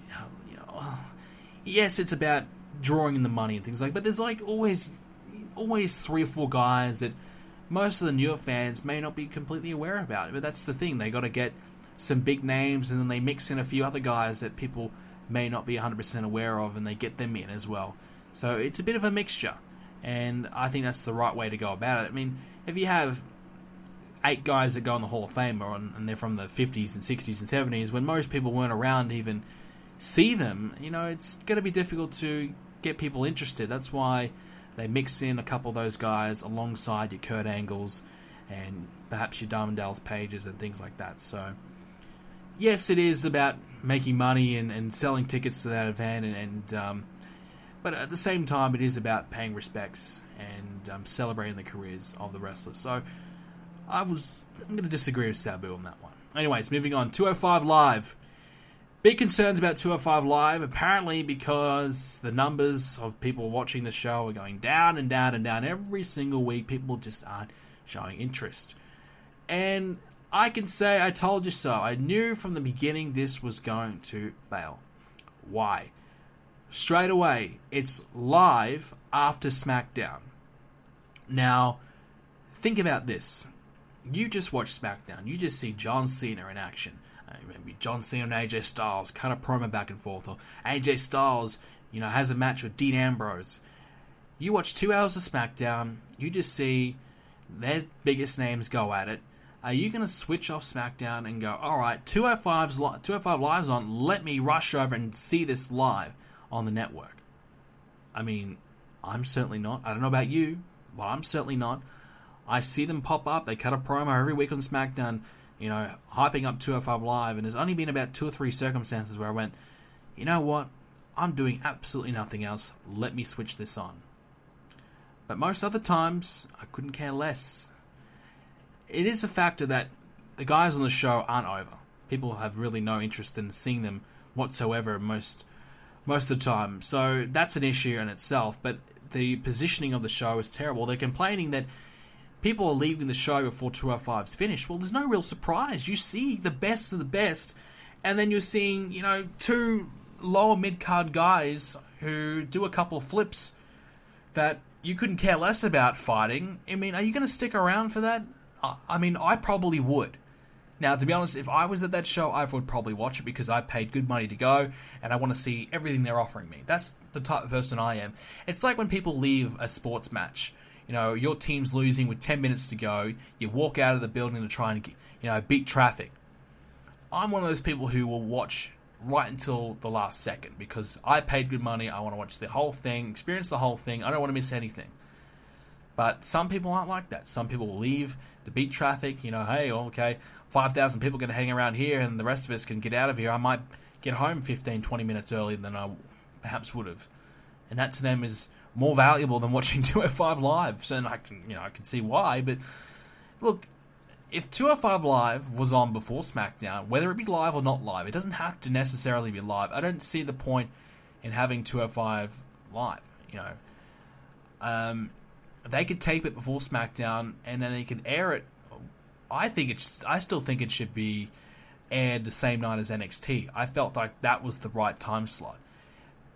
yes, it's about drawing in the money and things like that, but there's always 3 or 4 guys that most of the newer fans may not be completely aware about. But that's the thing. They got to get some big names, and then they mix in a few other guys that people may not be 100% aware of, and they get them in as well. So it's a bit of a mixture, and I think that's the right way to go about it. I mean, if you have 8 guys that go in the Hall of Fame, and they're from the 50s and 60s and 70s, when most people weren't around to even see them, it's going to be difficult to get people interested. That's why they mix in a couple of those guys alongside your Kurt Angles and perhaps your Diamond Dallas Pages and things like that. So, yes, it is about making money and selling tickets to that event, but at the same time, it is about paying respects and celebrating the careers of the wrestlers. So, I'm going to disagree with Sabu on that one. Anyways, moving on. 205 Live. Big concerns about 205 Live, apparently because the numbers of people watching the show are going down and down and down every single week. People just aren't showing interest. And I can say, I told you so. I knew from the beginning this was going to fail. Why? Straight away, it's live after SmackDown. Now, think about this. You just watch SmackDown. You just see John Cena in action. Maybe John Cena and AJ Styles cut a promo back and forth, or AJ Styles, has a match with Dean Ambrose. You watch 2 hours of SmackDown, you just see their biggest names go at it. Are you going to switch off SmackDown and go, alright, 205 Live's on, let me rush over and see this live on the network? I mean, I'm certainly not. I don't know about you, but I'm certainly not. I see them pop up, they cut a promo every week on SmackDown, hyping up 205 Live, and there's only been about 2 or 3 circumstances where I went, you know what, I'm doing absolutely nothing else, let me switch this on. But most other times, I couldn't care less. It is a factor that the guys on the show aren't over. People have really no interest in seeing them whatsoever most of the time. So that's an issue in itself, but the positioning of the show is terrible. They're complaining that people are leaving the show before 205's finished. Well, there's no real surprise. You see the best of the best, and then you're seeing, 2 lower mid-card guys who do a couple of flips that you couldn't care less about fighting. I mean, are you going to stick around for that? I mean, I probably would. Now, to be honest, if I was at that show, I would probably watch it because I paid good money to go and I want to see everything they're offering me. That's the type of person I am. It's like when people leave a sports match. You know, your team's losing with 10 minutes to go. You walk out of the building to try and, beat traffic. I'm one of those people who will watch right until the last second because I paid good money. I want to watch the whole thing, experience the whole thing. I don't want to miss anything. But some people aren't like that. Some people will leave to beat traffic. Hey, okay, 5,000 people are going to hang around here and the rest of us can get out of here. I might get home 15, 20 minutes earlier than I perhaps would have. And that to them is more valuable than watching 205 Live. So I can see why. But look, if 205 Live was on before SmackDown, whether it be live or not live, it doesn't have to necessarily be live. I don't see the point in having 205 Live. They could tape it before SmackDown and then they could air it. I still think it should be aired the same night as NXT. I felt like that was the right time slot.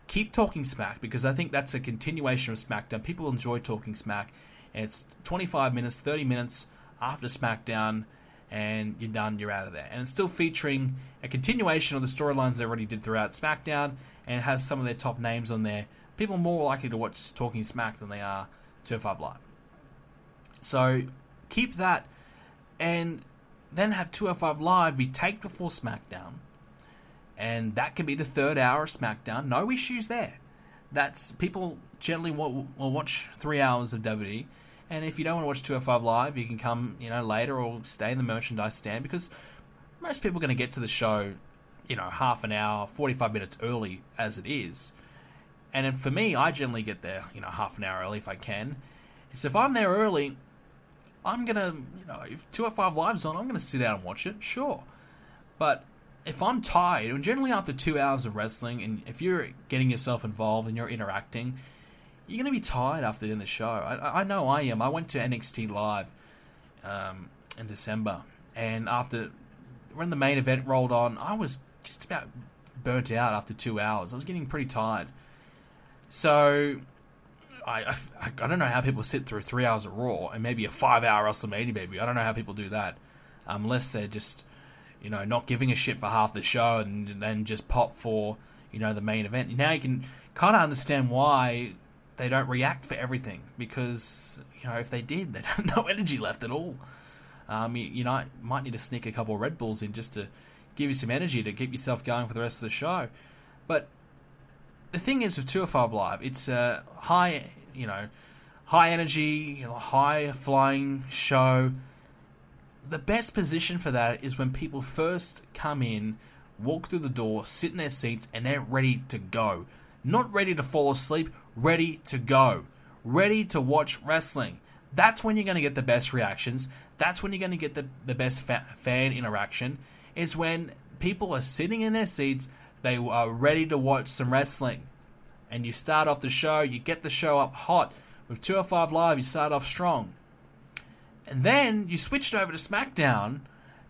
Keep talking Smack because I think that's a continuation of SmackDown. People enjoy talking Smack. And it's 25 minutes, 30 minutes after SmackDown, and you're done, you're out of there. And it's still featuring a continuation of the storylines they already did throughout SmackDown, and it has some of their top names on there. People are more likely to watch Talking Smack than they are 205 Live. So keep that, and then have 205 Live be taped before SmackDown, and that can be the third hour of SmackDown. No issues there. That's people generally will watch 3 hours of WWE, and if you don't want to watch 205 Live, you can come later or stay in the merchandise stand because most people are going to get to the show half an hour, 45 minutes early as it is. And then for me, I generally get there half an hour early if I can. So if I'm there early, I'm going to, if 205 Live's on, I'm going to sit down and watch it, sure. But if I'm tired, and generally after 2 hours of wrestling, and if you're getting yourself involved and you're interacting, you're going to be tired after the end of the show. I know I am. I went to NXT Live in December, and when the main event rolled on, I was just about burnt out after 2 hours. I was getting pretty tired. So I don't know how people sit through 3 hours of Raw and maybe a 5-hour WrestleMania, maybe. I don't know how people do that. Unless they're just, not giving a shit for half the show and then just pop for, the main event. Now you can kind of understand why they don't react for everything. Because, if they did, they'd have no energy left at all. You might need to sneak a couple of Red Bulls in just to give you some energy to keep yourself going for the rest of the show. But the thing is with 205 Live, it's a high energy, high flying show. The best position for that is when people first come in, walk through the door, sit in their seats, and they're ready to go. Not ready to fall asleep, ready to go. Ready to watch wrestling. That's when you're going to get the best reactions. That's when you're going to get the best fan interaction. Is when people are sitting in their seats, they are ready to watch some wrestling. And you start off the show, you get the show up hot. With 205 Live, you start off strong. And then you switched over to SmackDown.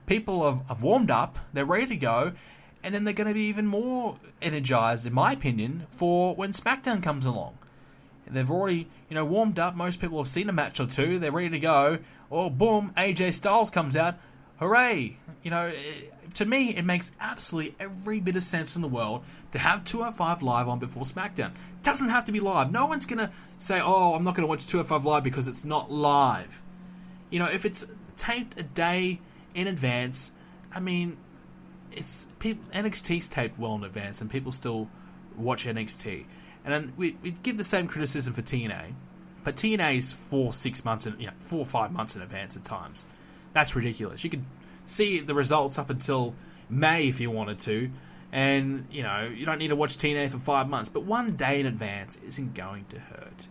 People have warmed up, they're ready to go. And then they're going to be even more energized, in my opinion, for when SmackDown comes along. They've already, warmed up. Most people have seen a match or two. They're ready to go. Or boom, AJ Styles comes out. Hooray! To me, it makes absolutely every bit of sense in the world to have 205 Live on before SmackDown. It doesn't have to be live. No one's going to say, oh, I'm not going to watch 205 Live because it's not live. If it's taped a day in advance, NXT's taped well in advance and people still watch NXT. And then we give the same criticism for TNA, but TNA is 4 or 5 months in advance at times. That's ridiculous. You could see the results up until May if you wanted to, and you don't need to watch TNA for 5 months. But 1 day in advance isn't going to hurt.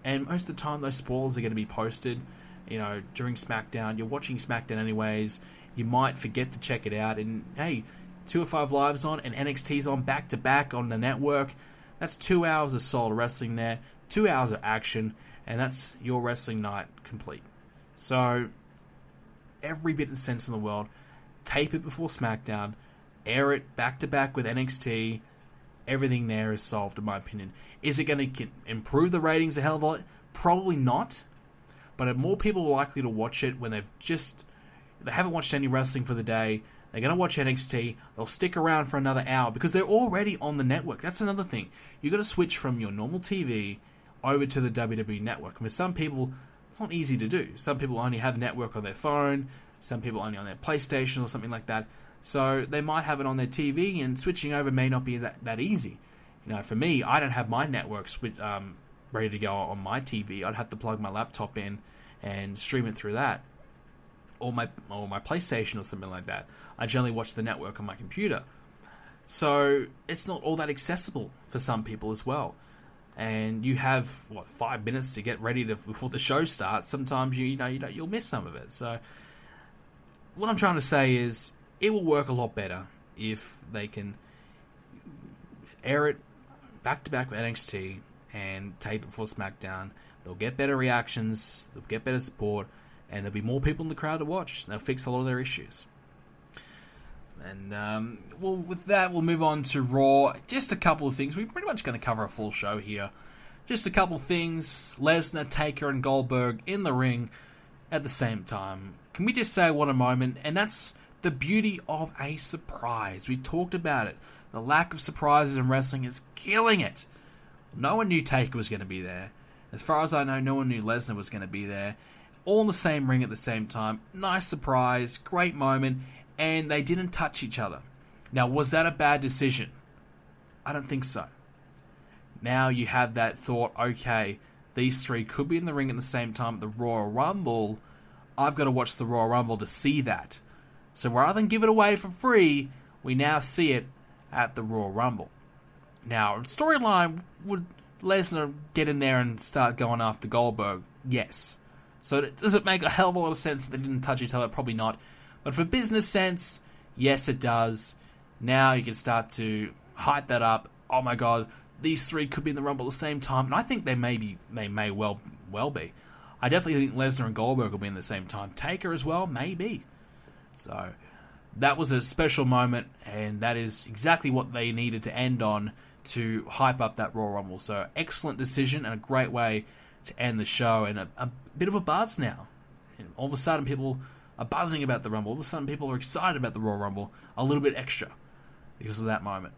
And most of the time, those spoilers are going to be posted, during SmackDown. You're watching SmackDown anyways. You might forget to check it out, and hey, 205 Live's on and NXT's on back to back on the network. That's 2 hours of solid wrestling there, 2 hours of action, and that's your wrestling night complete. So, every bit of sense in the world, tape it before SmackDown, air it back to back with NXT. Everything there is solved, in my opinion. Is it going to improve the ratings a hell of a lot? Probably not. But are more people likely to watch it when they've just, if they haven't watched any wrestling for the day, they're going to watch NXT. They'll stick around for another hour because they're already on the network. That's another thing. You've got to switch from your normal TV over to the WWE network. And for some people, it's not easy to do. Some people only have the network on their phone. Some people only on their PlayStation or something like that. So they might have it on their TV, and switching over may not be that easy. For me, I don't have my network ready to go on my TV. I'd have to plug my laptop in and stream it through that, or my PlayStation or something like that. I generally watch the network on my computer. So it's not all that accessible for some people as well. And you have 5 minutes to get ready before the show starts. Sometimes you'll miss some of it. So what I'm trying to say is it will work a lot better if they can air it back to back with NXT and tape it for SmackDown. They'll get better reactions, they'll get better support, and there'll be more people in the crowd to watch. They'll fix a lot of their issues. And with that, we'll move on to Raw. Just a couple of things. We're pretty much going to cover a full show here. Just a couple of things. Lesnar, Taker, and Goldberg in the ring at the same time. Can we just say what a moment? And that's the beauty of a surprise. We talked about it. The lack of surprises in wrestling is killing it. No one knew Taker was going to be there. As far as I know, no one knew Lesnar was going to be there. All in the same ring at the same time. Nice surprise. Great moment. And they didn't touch each other. Now, was that a bad decision? I don't think so. Now you have that thought, okay, these three could be in the ring at the same time at the Royal Rumble. I've got to watch the Royal Rumble to see that. So rather than give it away for free, we now see it at the Royal Rumble. Now, storyline, would Lesnar get in there and start going after Goldberg? Yes. So does it make a hell of a lot of sense that they didn't touch each other? Probably not. But for business sense, yes, it does. Now you can start to hype that up. Oh my God, these three could be in the Rumble at the same time, and I think they may well be. I definitely think Lesnar and Goldberg will be in the same time. Taker as well, maybe. So that was a special moment, and that is exactly what they needed to end on to hype up that Royal Rumble. So excellent decision and a great way to end the show, and a bit of a buzz now. And all of a sudden, people are buzzing about the Rumble. All of a sudden, people are excited about the Royal Rumble a little bit extra because of that moment.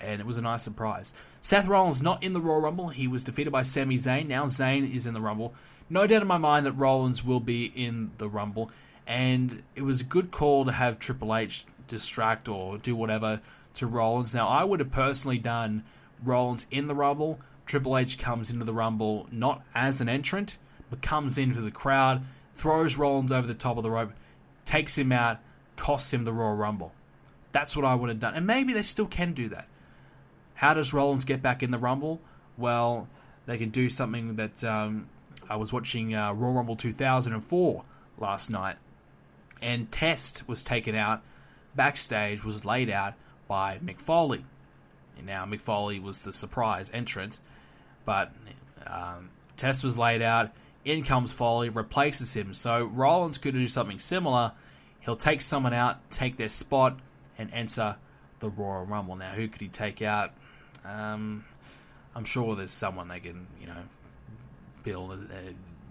And it was a nice surprise. Seth Rollins not in the Royal Rumble. He was defeated by Sami Zayn. Now Zayn is in the Rumble. No doubt in my mind that Rollins will be in the Rumble. And it was a good call to have Triple H distract or do whatever to Rollins. Now, I would have personally done Rollins in the Rumble. Triple H comes into the Rumble not as an entrant, but comes into the crowd, throws Rollins over the top of the rope, takes him out, costs him the Royal Rumble. That's what I would have done. And maybe they still can do that. How does Rollins get back in the Rumble? Well, they can do something that I was watching Royal Rumble 2004 last night, and Test was taken out backstage, was laid out by Mick Foley. And now Mick Foley was the surprise entrant, but Test was laid out, in comes Foley, replaces him. So Rollins could do something similar. He'll take someone out, take their spot, and enter the Royal Rumble. Now, who could he take out? I'm sure there's someone they can, build.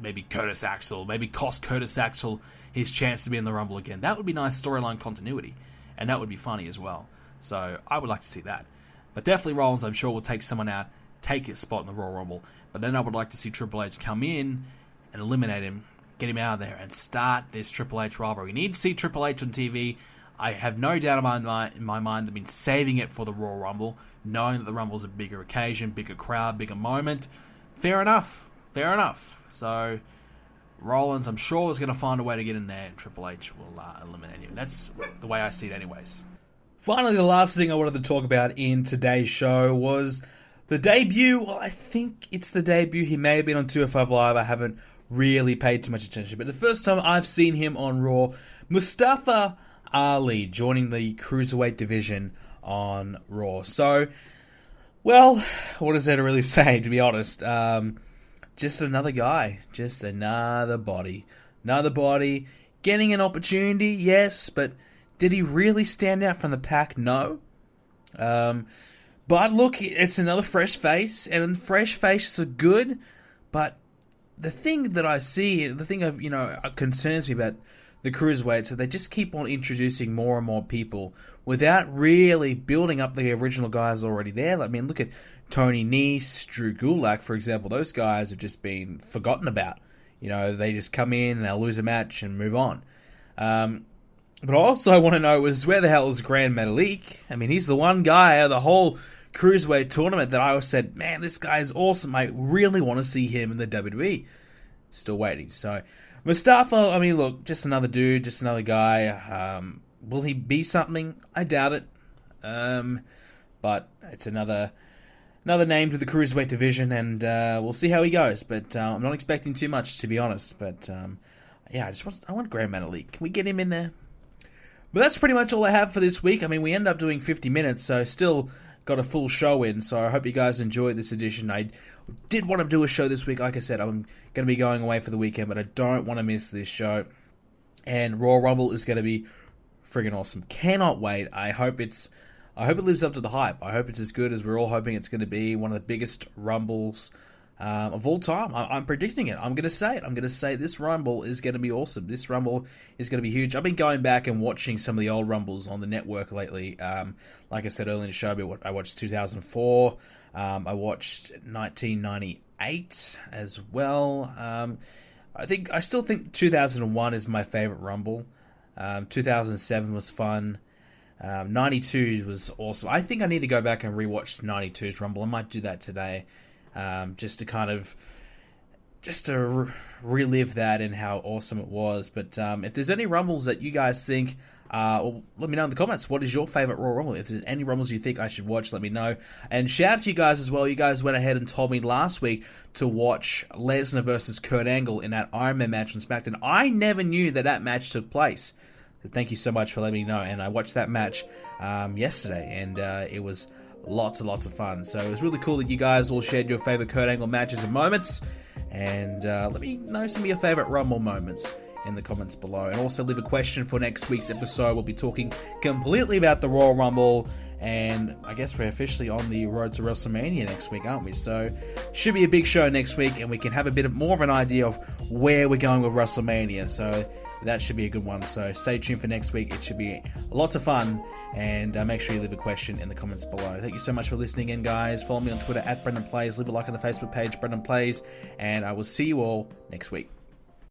Maybe Curtis Axel. Maybe cost Curtis Axel his chance to be in the Rumble again. That would be nice storyline continuity, and that would be funny as well. So I would like to see that. But definitely Rollins, I'm sure, will take someone out, take his spot in the Royal Rumble. But then I would like to see Triple H come in and eliminate him, get him out of there, and start this Triple H rivalry. We need to see Triple H on TV. I have no doubt in my mind they've been saving it for the Royal Rumble, knowing that the Rumble is a bigger occasion, bigger crowd, bigger moment. Fair enough. So Rollins, I'm sure, is going to find a way to get in there, and Triple H will eliminate him. That's the way I see it anyways. Finally, the last thing I wanted to talk about in today's show was the debut. Well, I think it's the debut. He may have been on 205 Live. I haven't really paid too much attention. But the first time I've seen him on Raw, Mustafa Ali joining the Cruiserweight division on Raw. So, well, what is there to really say, to be honest? Just another guy. Just another body. Another body. Getting an opportunity, yes, but did he really stand out from the pack? No. But look, it's another fresh face, and fresh faces are good, but the thing that I see, the thing of, concerns me about the Cruiserweight, so they just keep on introducing more and more people without really building up the original guys already there. I mean, look at Tony Nese, Drew Gulak, for example. Those guys have just been forgotten about. You know, they just come in and they'll lose a match and move on. But also I want to know is where the hell is Grand Metalik? I mean, he's the one guy of the whole Cruiserweight tournament that I always said, man, this guy is awesome. I really want to see him in the WWE. Still waiting. So, Mustafa, I mean, look, just another dude, just another guy. Will he be something? I doubt it. But it's another name to the Cruiserweight division, and we'll see how he goes. But I'm not expecting too much, to be honest. But yeah, I want Grand Metalik. Can we get him in there? But that's pretty much all I have for this week. I mean, we end up doing 50 minutes, so still got a full show in. So I hope you guys enjoyed this edition. I did want to do a show this week. Like I said, I'm going to be going away for the weekend, but I don't want to miss this show. And Royal Rumble is going to be friggin' awesome. Cannot wait. I hope it lives up to the hype. I hope it's as good as we're all hoping it's going to be. One of the biggest Rumbles of all time. I'm predicting it. I'm going to say it. I'm going to say this Rumble is going to be awesome. This Rumble is going to be huge. I've been going back and watching some of the old Rumbles on the network lately. Like I said earlier in the show, I watched 2004. I watched 1998 as well. I still think 2001 is my favorite Rumble. 2007 was fun. 92 was awesome. I think I need to go back and rewatch 92's Rumble. I might do that today. Just to relive that and how awesome it was. But if there's any Rumbles that you guys think, well, let me know in the comments. What is your favorite Royal Rumble? If there's any Rumbles you think I should watch, let me know. And shout out to you guys as well. You guys went ahead and told me last week to watch Lesnar versus Kurt Angle in that Iron Man match on SmackDown. I never knew that match took place. So thank you so much for letting me know. And I watched that match yesterday, and it was lots and lots of fun. So it was really cool that you guys all shared your favorite Kurt Angle matches and moments. And let me know some of your favorite Rumble moments in the comments below. And also leave a question for next week's episode. We'll be talking completely about the Royal Rumble. And I guess we're officially on the road to WrestleMania next week, aren't we? So should be a big show next week, and we can have a bit more of an idea of where we're going with WrestleMania. So that should be a good one. So stay tuned for next week. It should be lots of fun. And make sure you leave a question in the comments below. Thank you so much for listening in, guys. Follow me on Twitter @BrendanPlays. Leave a like on the Facebook page, Brendan Plays. And I will see you all next week.